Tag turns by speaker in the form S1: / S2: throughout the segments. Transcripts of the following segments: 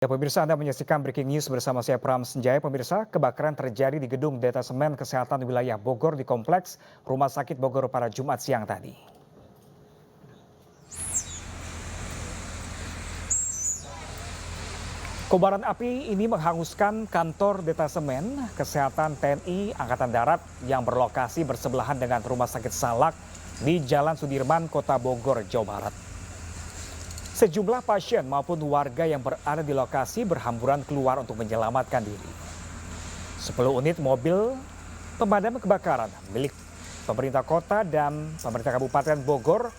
S1: Ya pemirsa, Anda menyaksikan Breaking News bersama saya Pram Senjaya. Pemirsa, kebakaran terjadi di gedung Detasemen Kesehatan Wilayah Bogor di Kompleks Rumah Sakit Bogor pada Jumat siang tadi. Kobaran api ini menghanguskan kantor Detasemen Kesehatan TNI Angkatan Darat yang berlokasi bersebelahan dengan Rumah Sakit Salak di Jalan Sudirman, Kota Bogor, Jawa Barat. Sejumlah pasien maupun warga yang berada di lokasi berhamburan keluar untuk menyelamatkan diri. 10 unit mobil pemadam kebakaran milik pemerintah kota dan pemerintah Kabupaten Bogor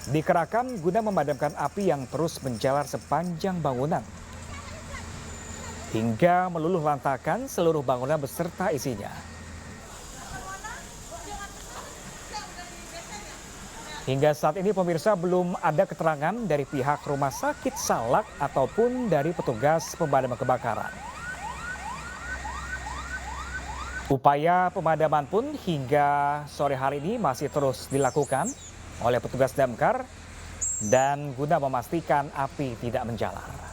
S1: dikerahkan guna memadamkan api yang terus menjalar sepanjang bangunan. Hingga meluluh lantakan seluruh bangunan beserta isinya. Hingga saat ini pemirsa belum ada keterangan dari pihak Rumah Sakit Salak ataupun dari petugas pemadam kebakaran. Upaya pemadaman pun hingga sore hari ini masih terus dilakukan oleh petugas damkar dan guna memastikan api tidak menjalar.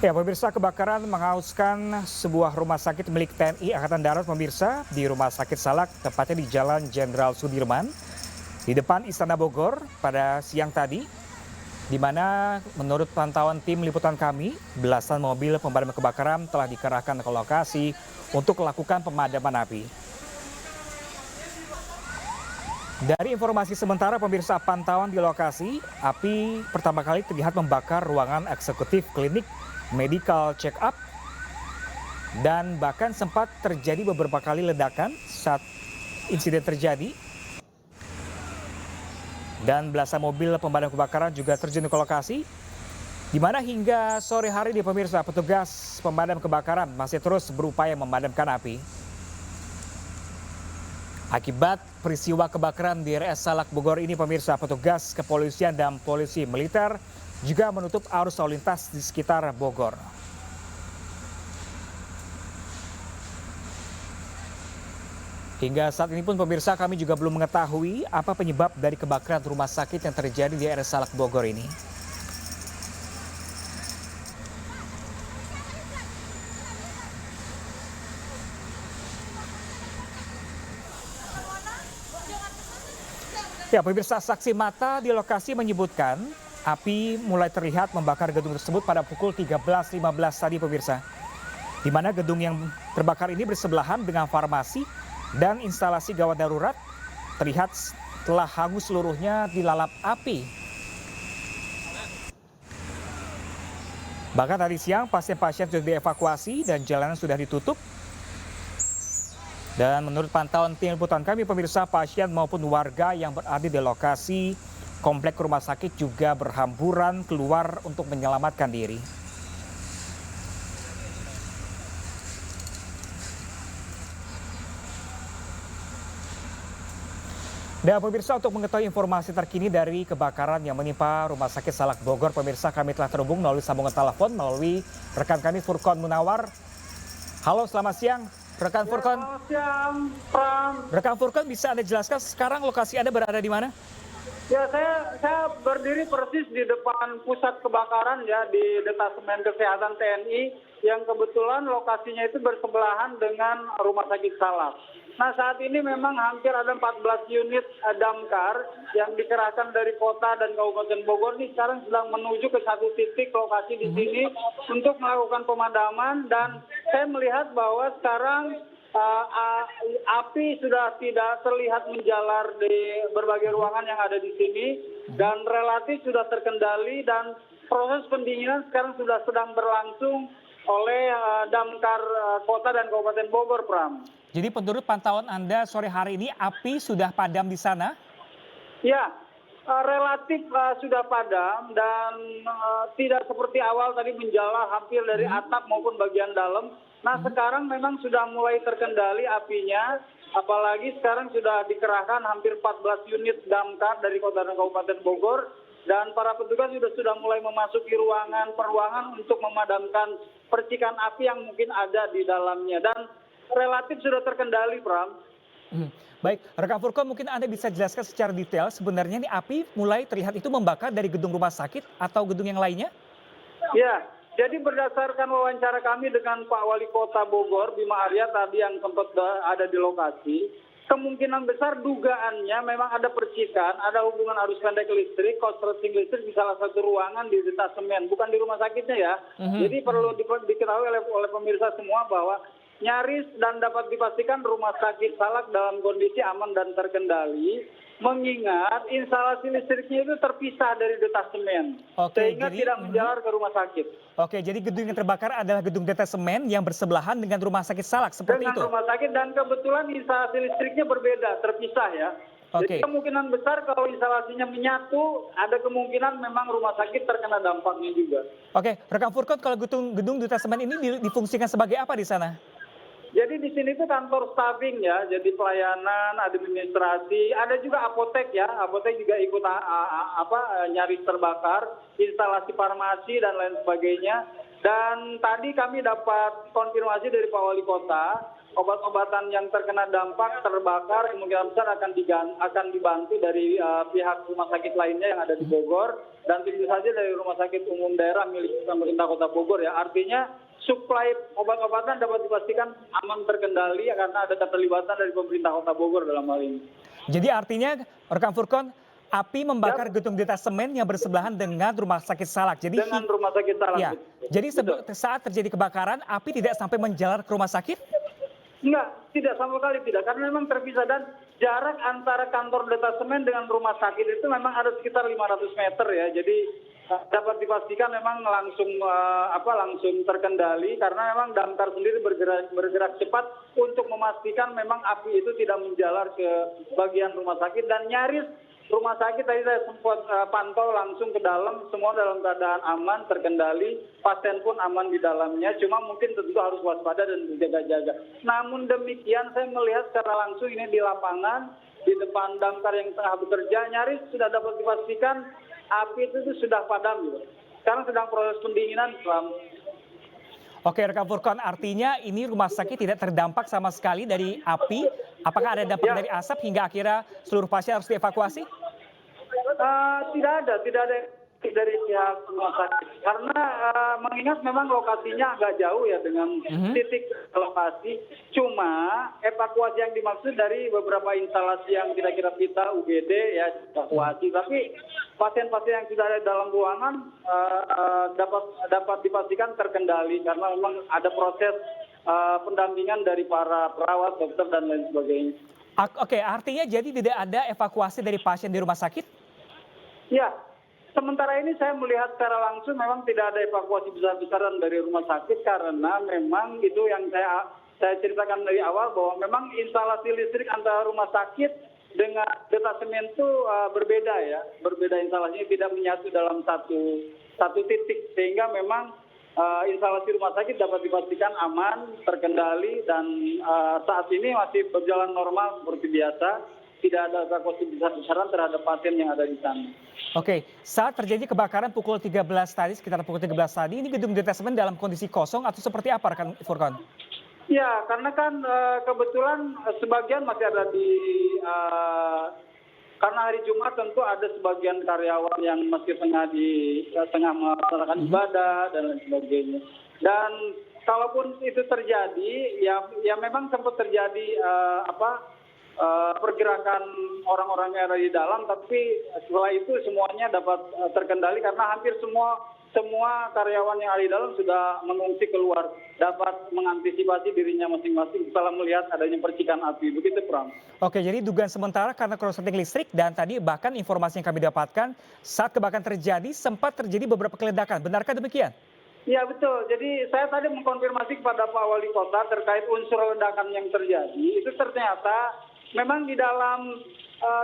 S1: Ya, pemirsa, kebakaran menghanguskan sebuah rumah sakit milik TNI Angkatan Darat pemirsa di Rumah Sakit Salak, tepatnya di Jalan Jenderal Sudirman, di depan Istana Bogor pada siang tadi, di mana menurut pantauan tim liputan kami, belasan mobil pemadam kebakaran telah dikerahkan ke lokasi untuk melakukan pemadaman api. Dari informasi sementara pemirsa, pantauan di lokasi, api pertama kali terlihat membakar ruangan eksekutif klinik medical check up dan bahkan sempat terjadi beberapa kali ledakan saat insiden terjadi. Dan belasan mobil pemadam kebakaran juga terjun ke lokasi, di mana hingga sore hari di pemirsa, petugas pemadam kebakaran masih terus berupaya memadamkan api. Akibat peristiwa kebakaran di RS Salak Bogor ini pemirsa, petugas kepolisian dan polisi militer juga menutup arus lalu lintas di sekitar Bogor. Hingga saat ini pun pemirsa, kami juga belum mengetahui apa penyebab dari kebakaran rumah sakit yang terjadi di RS Salak Bogor ini. Ya, pemirsa, saksi mata di lokasi menyebutkan api mulai terlihat membakar gedung tersebut pada pukul 13.15 tadi pemirsa. Di mana gedung yang terbakar ini bersebelahan dengan farmasi dan instalasi gawat darurat terlihat telah hangus seluruhnya dilalap api. Bahkan tadi siang pasien-pasien sudah dievakuasi dan jalanan sudah ditutup. Dan menurut pantauan tim liputan kami pemirsa, pasien maupun warga yang berada di lokasi komplek rumah sakit juga berhamburan keluar untuk menyelamatkan diri. Dan pemirsa, untuk mengetahui informasi terkini dari kebakaran yang menimpa Rumah Sakit Salak Bogor, pemirsa, kami telah terhubung melalui sambungan telepon melalui rekan kami Furkon Munawar. Halo, selamat siang. Rekan Furkon.
S2: Selamat siang, Pram.
S1: Rekan Furkon, bisa Anda jelaskan sekarang lokasi Anda berada di mana?
S2: Ya, saya berdiri persis di depan pusat kebakaran ya di Detasemen Kesehatan TNI yang kebetulan lokasinya itu bersebelahan dengan Rumah Sakit Salak. Nah, saat ini memang hampir ada 14 unit damkar yang dikerahkan dari kota dan Kabupaten Bogor ini sekarang sedang menuju ke satu titik lokasi di sini untuk melakukan pemadaman, dan saya melihat bahwa sekarang api sudah tidak terlihat menjalar di berbagai ruangan yang ada di sini dan relatif sudah terkendali, dan proses pendinginan sekarang sudah sedang berlangsung oleh damkar kota dan Kabupaten Bogor, Pram.
S1: Jadi menurut pantauan Anda sore hari ini api sudah padam di sana?
S2: Ya, relatif sudah padam dan tidak seperti awal tadi menjalar hampir dari atap maupun bagian dalam. Nah, sekarang memang sudah mulai terkendali apinya, apalagi sekarang sudah dikerahkan hampir 14 unit damkar dari Kota dan Kabupaten Bogor dan para petugas sudah mulai memasuki ruangan per ruangan untuk memadamkan percikan api yang mungkin ada di dalamnya dan relatif sudah terkendali, Pram.
S1: Baik, rekan Furkon mungkin Anda bisa jelaskan secara detail sebenarnya ini api mulai terlihat itu membakar dari gedung rumah sakit atau gedung yang lainnya?
S2: Ya, jadi berdasarkan wawancara kami dengan Pak Wali Kota Bogor, Bima Arya tadi yang sempat ada di lokasi, kemungkinan besar dugaannya memang ada percikan, ada hubungan arus pendek listrik, korsleting listrik di salah satu ruangan di detasemen, bukan di rumah sakitnya ya. Jadi perlu diketahui oleh pemirsa semua bahwa nyaris dan dapat dipastikan rumah sakit Salak dalam kondisi aman dan terkendali, mengingat instalasi listriknya itu terpisah dari detasemen, sehingga tidak menjalar ke rumah sakit.
S1: Oke, jadi gedung yang terbakar adalah gedung detasemen yang bersebelahan dengan rumah sakit Salak, seperti itu?
S2: Dengan rumah sakit, dan kebetulan instalasi listriknya berbeda, terpisah ya. Jadi kemungkinan besar kalau instalasinya menyatu, ada kemungkinan memang rumah sakit terkena dampaknya juga.
S1: Oke, rekan Furkon, kalau gedung detasemen ini difungsikan sebagai apa di sana?
S2: Jadi di sini itu kantor staffing ya, jadi pelayanan, administrasi, ada juga apotek ya, apotek juga ikut nyaris terbakar, instalasi farmasi dan lain sebagainya. Dan tadi kami dapat konfirmasi dari Pak Wali Kota, obat-obatan yang terkena dampak terbakar kemungkinan besar akan dibantu dari pihak rumah sakit lainnya yang ada di Bogor, dan tentu saja dari rumah sakit umum daerah milik pemerintah Kota Bogor ya. Artinya suplai obat-obatan dapat dipastikan aman terkendali karena ada keterlibatan dari pemerintah Kota Bogor dalam hal ini.
S1: Jadi artinya rekan Furkon, api membakar gedung detasemen yang bersebelahan dengan rumah sakit Salak. Jadi
S2: dengan rumah sakit Salak.
S1: Ya, jadi saat terjadi kebakaran, api tidak sampai menjalar ke rumah sakit?
S2: Enggak, tidak, sama sekali tidak. Karena memang terpisah dan jarak antara kantor detasemen dengan rumah sakit itu memang ada sekitar 500 meter ya. Jadi dapat dipastikan memang langsung terkendali karena memang damkar sendiri bergerak cepat untuk memastikan memang api itu tidak menjalar ke bagian rumah sakit, dan nyaris rumah sakit tadi saya sempat pantau langsung ke dalam, semua dalam keadaan aman, terkendali, pasien pun aman di dalamnya, cuma mungkin tentu harus waspada dan berjaga-jaga. Namun demikian saya melihat secara langsung ini di lapangan, di depan damkar yang tengah bekerja, nyaris sudah dapat dipastikan api itu sudah padam gitu. Sekarang sedang proses pendinginan.
S1: Oke, rekan Furkon, artinya ini rumah sakit tidak terdampak sama sekali dari api. Apakah ada dampak dari asap hingga akhirnya seluruh pasien harus dievakuasi?
S2: Tidak ada dari pihak rumah sakit. Karena mengingat memang lokasinya agak jauh ya dengan titik lokasi. Cuma evakuasi yang dimaksud dari beberapa instalasi yang kira-kira kita UGD ya evakuasi. Tapi pasien-pasien yang sudah ada dalam ruangan dapat dipastikan terkendali karena memang ada proses pendampingan dari para perawat, dokter dan lain sebagainya.
S1: Oke, artinya jadi tidak ada evakuasi dari pasien di rumah sakit?
S2: Ya. Sementara ini saya melihat secara langsung memang tidak ada evakuasi besar-besaran dari rumah sakit karena memang itu yang saya ceritakan dari awal bahwa memang instalasi listrik antara rumah sakit dengan detasemen itu berbeda ya, berbeda instalasinya, tidak menyatu dalam satu titik sehingga memang instalasi rumah sakit dapat dipastikan aman, terkendali dan saat ini masih berjalan normal seperti biasa. Tidak ada evakuasi besar-besaran terhadap pasien yang ada di sana.
S1: Oke, saat terjadi kebakaran pukul 13 tadi, sekitar pukul 13 tadi, ini gedung detasemen dalam kondisi kosong atau seperti apa, rekan Furkon?
S2: Ya, karena kan kebetulan sebagian masih ada karena hari Jumat tentu ada sebagian karyawan yang masih tengah melaksanakan ibadah dan lain sebagainya. Dan kalaupun itu terjadi, ya memang sempat terjadi pergerakan orang-orang yang ada di dalam, tapi setelah itu semuanya dapat terkendali karena hampir semua karyawan yang ada di dalam sudah mengungsi keluar, dapat mengantisipasi dirinya masing-masing setelah melihat adanya percikan api. Begitu, Pram.
S1: Oke, jadi dugaan sementara karena korsleting listrik dan tadi bahkan informasi yang kami dapatkan saat kebakaran terjadi sempat terjadi beberapa keledakan. Benarkah demikian?
S2: Ya betul, jadi saya tadi mengkonfirmasi kepada Pak Wali Kota terkait unsur ledakan yang terjadi, itu ternyata memang di dalam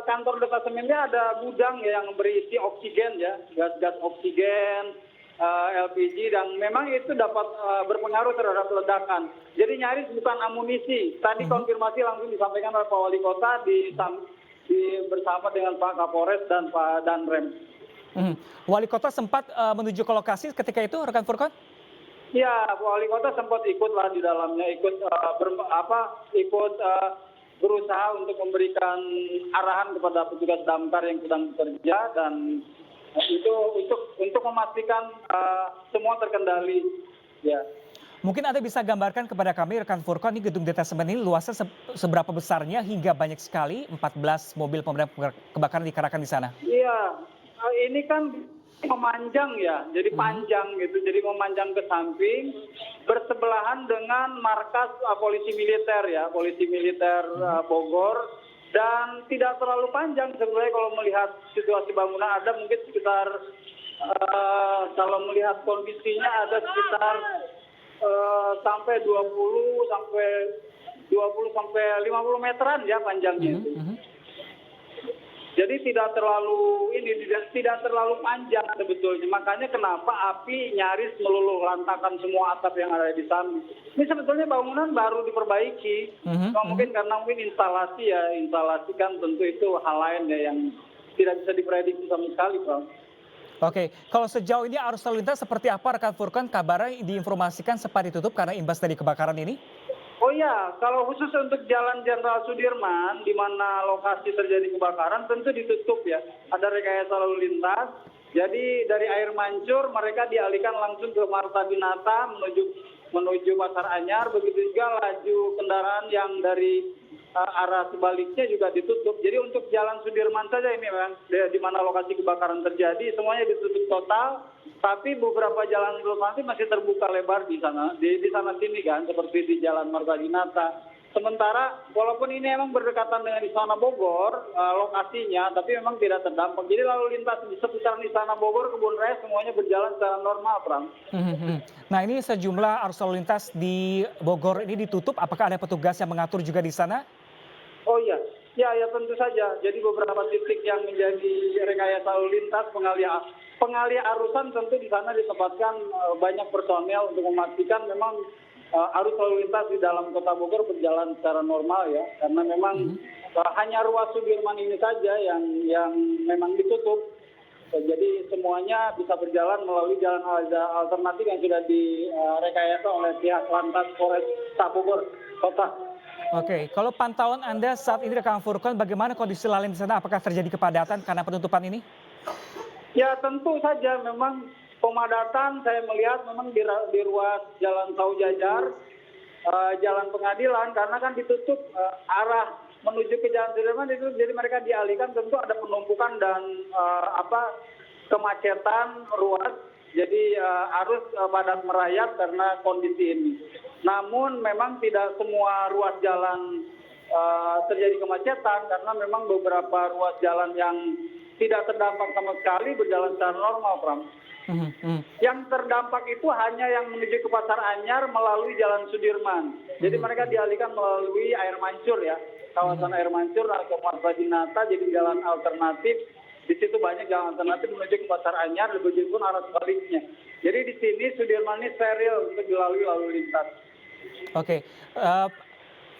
S2: kantor detasemennya ada gudang yang berisi oksigen ya, gas oksigen, LPG, dan memang itu dapat berpengaruh terhadap ledakan. Jadi nyaris bukan amunisi. Tadi konfirmasi langsung disampaikan oleh Pak Wali Kota bersama dengan Pak Kapolres dan Pak Danrem.
S1: Mhm. Wali kota sempat menuju ke lokasi ketika itu, rekan Furkon?
S2: Ya, wali kota sempat ikutlah di dalamnya, ikut berusaha untuk memberikan arahan kepada petugas damkar yang sedang bekerja dan itu untuk memastikan semua terkendali. Ya.
S1: Mungkin Anda bisa gambarkan kepada kami, rekan Furkon, ini gedung detasemen ini luasnya seberapa besarnya hingga banyak sekali 14 mobil pemadam kebakaran dikerahkan di sana?
S2: Iya, ini kan memanjang ya, jadi panjang gitu, jadi memanjang ke samping, bersebelahan dengan markas polisi militer ya, polisi militer Bogor, dan tidak terlalu panjang sebenarnya kalau melihat situasi bangunan ada mungkin sekitar kalau melihat kondisinya ada sekitar sampai 20 sampai 50 meteran ya panjangnya itu. Jadi tidak terlalu panjang sebetulnya. Makanya kenapa api nyaris meluluh lantakan semua atap yang ada di sana. Ini sebetulnya bangunan baru diperbaiki. Mungkin karena instalasi kan tentu itu hal lain ya yang tidak bisa diprediksi sama sekali, Pak.
S1: Oke, kalau sejauh ini arus lalu lintas seperti apa, rekan Furkon? Kabarnya diinformasikan sempat ditutup karena imbas dari kebakaran ini?
S2: Oh iya, kalau khusus untuk Jalan Jenderal Sudirman, di mana lokasi terjadi kebakaran, tentu ditutup ya. Ada rekayasa lalu lintas. Jadi dari Air Mancur mereka dialihkan langsung ke Marta Dinata menuju Pasar Anyar. Begitu juga laju kendaraan yang dari arah sebaliknya juga ditutup. Jadi untuk Jalan Sudirman saja ini memang di mana lokasi kebakaran terjadi, semuanya ditutup total. Tapi beberapa jalan alternatif masih terbuka lebar di sana sini kan, seperti di Jalan Marta Dinata. Sementara walaupun ini memang berdekatan dengan Istana Bogor lokasinya, tapi memang tidak terdampak. Jadi lalu lintas di sekitar Istana Bogor, Kebun Raya semuanya berjalan secara normal, Pram.
S1: Nah, ini sejumlah arus lalu lintas di Bogor ini ditutup. Apakah ada petugas yang mengatur juga di sana?
S2: Oh iya, ya tentu saja. Jadi beberapa titik yang menjadi rekayasa lalu lintas pengalih arusan tentu di sana ditempatkan banyak personel untuk memastikan memang arus lalu lintas di dalam kota Bogor berjalan secara normal ya, karena memang hanya ruas Sudirman ini saja yang memang ditutup. Jadi semuanya bisa berjalan melalui jalan alternatif yang sudah direkayasa oleh pihak Lantas Polres Bogor Kota.
S1: Oke, kalau pantauan Anda saat ini, rekan Furkon, bagaimana kondisi lalu lintas di sana? Apakah terjadi kepadatan karena penutupan ini?
S2: Ya tentu saja memang pemadatan saya melihat memang di ruas Jalan Saujajar, Jalan Pengadilan, karena kan ditutup arah menuju ke Jalan Sudirman itu, jadi mereka dialihkan, tentu ada penumpukan dan kemacetan ruas, jadi arus padat merayap karena kondisi ini. Namun memang tidak semua ruas jalan terjadi kemacetan karena memang beberapa ruas jalan yang tidak terdampak sama sekali berjalan secara normal, Pram. Yang terdampak itu hanya yang menuju ke Pasar Anyar melalui Jalan Sudirman. Jadi mereka dialihkan melalui Air Mancur ya, kawasan Air Mancur atau Marta Dinata, jadi jalan alternatif. Di situ banyak jalan alternatif menuju ke Pasar Anyar, begitu pun arah sebaliknya. Jadi di sini Sudirman ini steril untuk dilalui lalu lintas.
S1: Oke,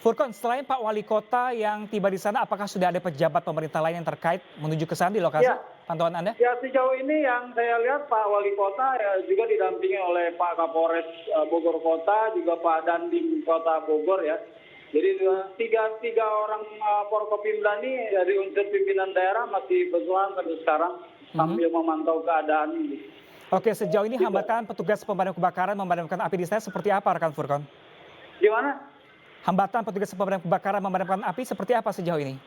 S1: Furkon, selain Pak Wali Kota yang tiba di sana, apakah sudah ada pejabat pemerintah lain yang terkait menuju ke sana di lokasi?
S2: Ya.
S1: Pantauan Anda?
S2: Ya sejauh ini yang saya lihat Pak Wali Kota juga didampingi oleh Pak Kapolres Bogor Kota, juga Pak Dandim Kota Bogor ya. Jadi tiga orang Forkopimda ini dari unsur pimpinan daerah masih berjalan sampai sekarang sambil memantau keadaan ini.
S1: Oke, sejauh ini hambatan petugas pemadam kebakaran memadamkan api di sana seperti apa, rekan Furkon?
S2: Gimana?
S1: Hambatan petugas pemadam kebakaran memadamkan api seperti apa sejauh ini?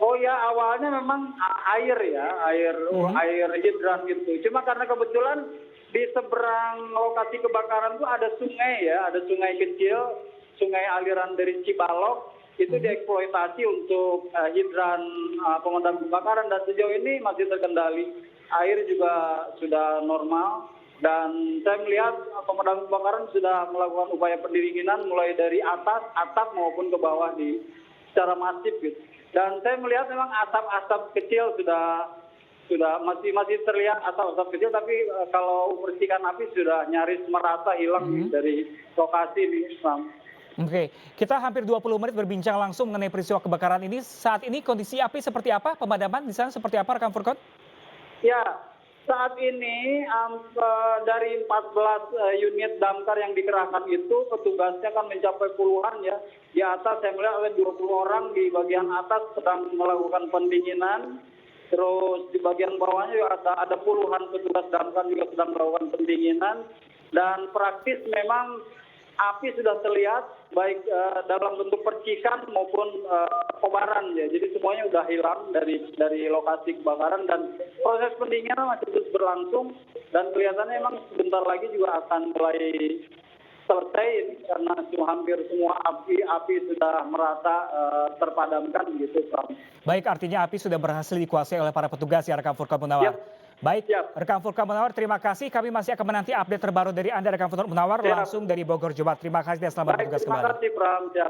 S2: Oh ya, awalnya memang air hidran gitu. Cuma karena kebetulan di seberang lokasi kebakaran itu ada sungai ya, ada sungai kecil, sungai aliran dari Cibalok, itu dieksploitasi untuk hidran pemadam kebakaran dan sejauh ini masih terkendali. Air juga sudah normal dan saya melihat pemadam kebakaran sudah melakukan upaya pendinginan mulai dari atas, atap maupun ke bawah secara masif gitu. Dan saya melihat memang asap-asap kecil sudah masih terlihat asap-asap kecil, tapi kalau percikan api sudah nyaris merata hilang dari lokasi ini, Islam.
S1: Oke, kita hampir 20 menit berbincang langsung mengenai peristiwa kebakaran ini. Saat ini kondisi api seperti apa? Pemadaman di sana seperti apa, rekan Furkon?
S2: Ya, Saat ini dari 14 unit damkar yang dikerahkan itu petugasnya kan mencapai puluhan ya. Di atas saya melihat ada 20 orang di bagian atas sedang melakukan pendinginan. Terus di bagian bawahnya juga ada puluhan petugas damkar juga sedang melakukan pendinginan. Dan praktis memang api sudah terlihat baik dalam bentuk percikan maupun kobaran ya. Jadi semuanya sudah hilang dari lokasi kebakaran dan proses pendinginan masih terus berlangsung dan kelihatannya memang sebentar lagi juga akan mulai selesai karena hampir semua api sudah merata terpadamkan gitu, Pram.
S1: Baik, artinya api sudah berhasil dikuasai oleh para petugas ya, rekan Furqan Munawar.
S2: Siap.
S1: Baik,
S2: Siap.
S1: rekan Furqan Munawar, terima kasih. Kami masih akan menanti update terbaru dari Anda, rekan Furqan Munawar,
S2: Siap.
S1: langsung dari Bogor, Jawa Barat. Terima kasih dan selamat
S2: Baik,
S1: bertugas
S2: terima
S1: kembali.
S2: kasih, Pram. Siap.